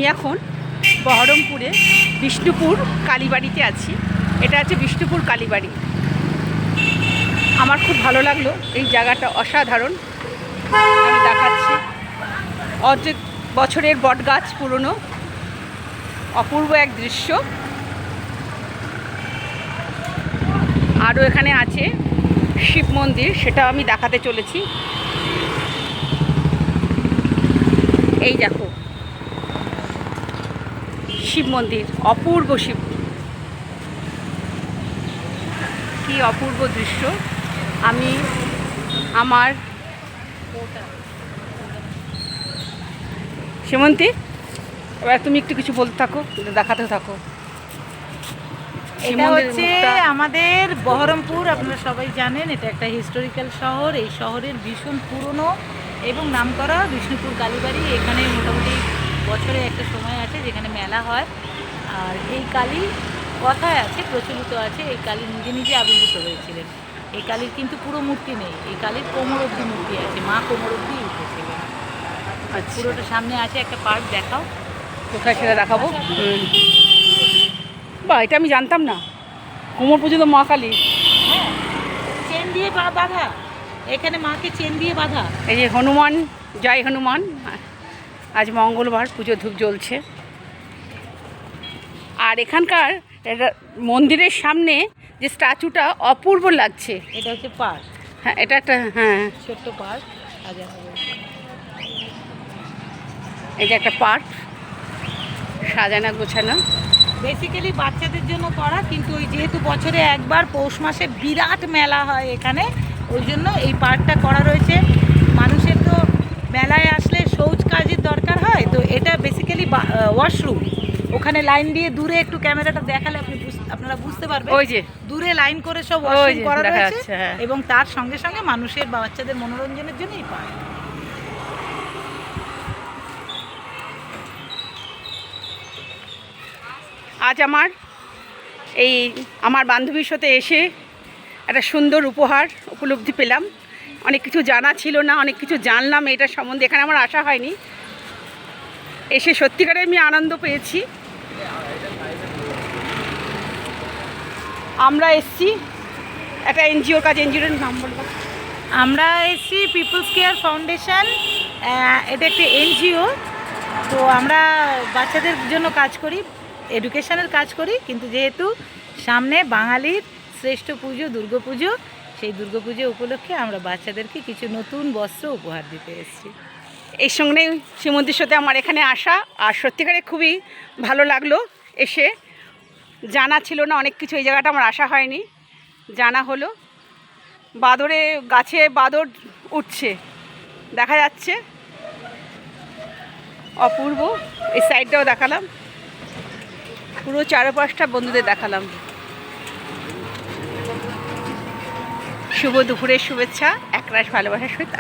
আমি এখন বহরমপুরে বিষ্ণুপুর কালীবাড়িতে আছি। এটা হচ্ছে বিষ্ণুপুর কালীবাড়ি। আমার খুব ভালো লাগলো, এই জায়গাটা অসাধারণ। আমি দেখাচ্ছি, অর্ধেক বছরের বটগাছ, পুরনো অপূর্ব এক দৃশ্য। আরও এখানে আছে শিব মন্দির, সেটা আমি দেখাতে চলেছি। এই দেখো শিব মন্দির, অপূর্ব শিব, কি অপূর্ব দৃশ্য। আমি আমার সেমন্তী, এবার তুমি একটু কিছু বলতে থাকো, দেখাতে থাকো। এটা হচ্ছে আমাদের বহরমপুর, আপনারা সবাই জানেন এটা একটা হিস্টোরিক্যাল শহর। এই শহরের ভীষণ পুরনো এবং নামকরা বিষ্ণুপুর কালীবাড়ি। এখানে মোটামুটি বছরে একটা সময় আছে যেখানে মেলা হয়। আর এই কালী কথায় আছে, প্রচলিত আছে, এই কালী নিজে নিজে আবির্ভূত হয়েছিলেন। এই কালীর কিন্তু পুরো মূর্তি নেই, এই কালীর কোমর অব্দি মূর্তি আছে, মা কোমর অব্দি উঠেছিলেন। পুরোটা সামনে আছে একটা পার্ক, দেখাও কোথায় সেটা দেখাবো। বা এটা আমি জানতাম না, কোমর পর্যন্ত মা কালী। হ্যাঁ, চেন দিয়ে বাঁধা, এখানে মাকে চেন দিয়ে বাঁধা। এই যে হনুমান, জয় হনুমান। আজ মঙ্গলবার, পুজো ধূপ জ্বলছে। আর এখানকার মন্দিরের সামনে যে স্ট্যাচুটা অপূর্ব লাগছে। এটা হচ্ছে পার্ক। হ্যাঁ, এটা একটা, হ্যাঁ, ছোট্ট পার্ক। এই যে একটা পার্ক, সাজানো গোছানো। বেসিক্যালি বাচ্চাদের জন্য করা, কিন্তু ওই যেহেতু বছরে একবার পৌষ মাসে বিরাট মেলা হয় এখানে, ওই জন্য এই পার্কটা করা রয়েছে। মানুষের তো মেলায় আসলে শৌচ কাজের দরকার হয়, তো এটা বেসিক্যালি ওয়াশরুম। ওখানে লাইন দিয়ে দূরে একটু ক্যামেরাটা দেখালে আপনারা বুঝতে পারবেন। ওই যে দূরে লাইন করে সব ওয়াশরুম করা রয়েছে, হ্যাঁ। এবং তার সঙ্গে সঙ্গে মানুষের বা বাচ্চাদের মনোরঞ্জনের জন্য এই পার্ক। আজ আমার বান্ধবীর সাথে এসে একটা সুন্দর উপলব্ধি পেলাম। অনেক কিছু জানা ছিল না, অনেক কিছু জানলাম এটার সম্বন্ধে। এখানে আমার আসা হয়নি, এসে সত্যিকারে আমি আনন্দ পেয়েছি। আমরা এসছি একটা এনজিওর কাজ। এনজিওর নাম বলবো, আমরা এসছি পিপলস কেয়ার ফাউন্ডেশন। এটা একটি এনজিও। তো আমরা বাচ্চাদের জন্য কাজ করি, এডুকেশনের কাজ করি, কিন্তু যেহেতু সামনে বাঙালির শ্রেষ্ঠ পুজো দুর্গাপুজো, সেই দুর্গাপুজো উপলক্ষে আমরা বাচ্চাদেরকে কিছু নতুন বস্ত্র উপহার দিতে এসেছি। এই সঙ্গে শ্রীমন্দির সাথে আমার এখানে আসা, আর সত্যিকারে খুবই ভালো লাগলো এসে। জানা ছিল না অনেক কিছু, এই জায়গাটা আমার আসা হয়নি, জানা হলো। গাছে বাদর উঠছে দেখা যাচ্ছে, অপূর্ব। এই সাইডটাও দেখালাম, পুরো চারপাশটা বন্ধুদের দেখালাম। শুভ দুপুরের শুভেচ্ছা, একরাশ ভালোবাসার সহিত।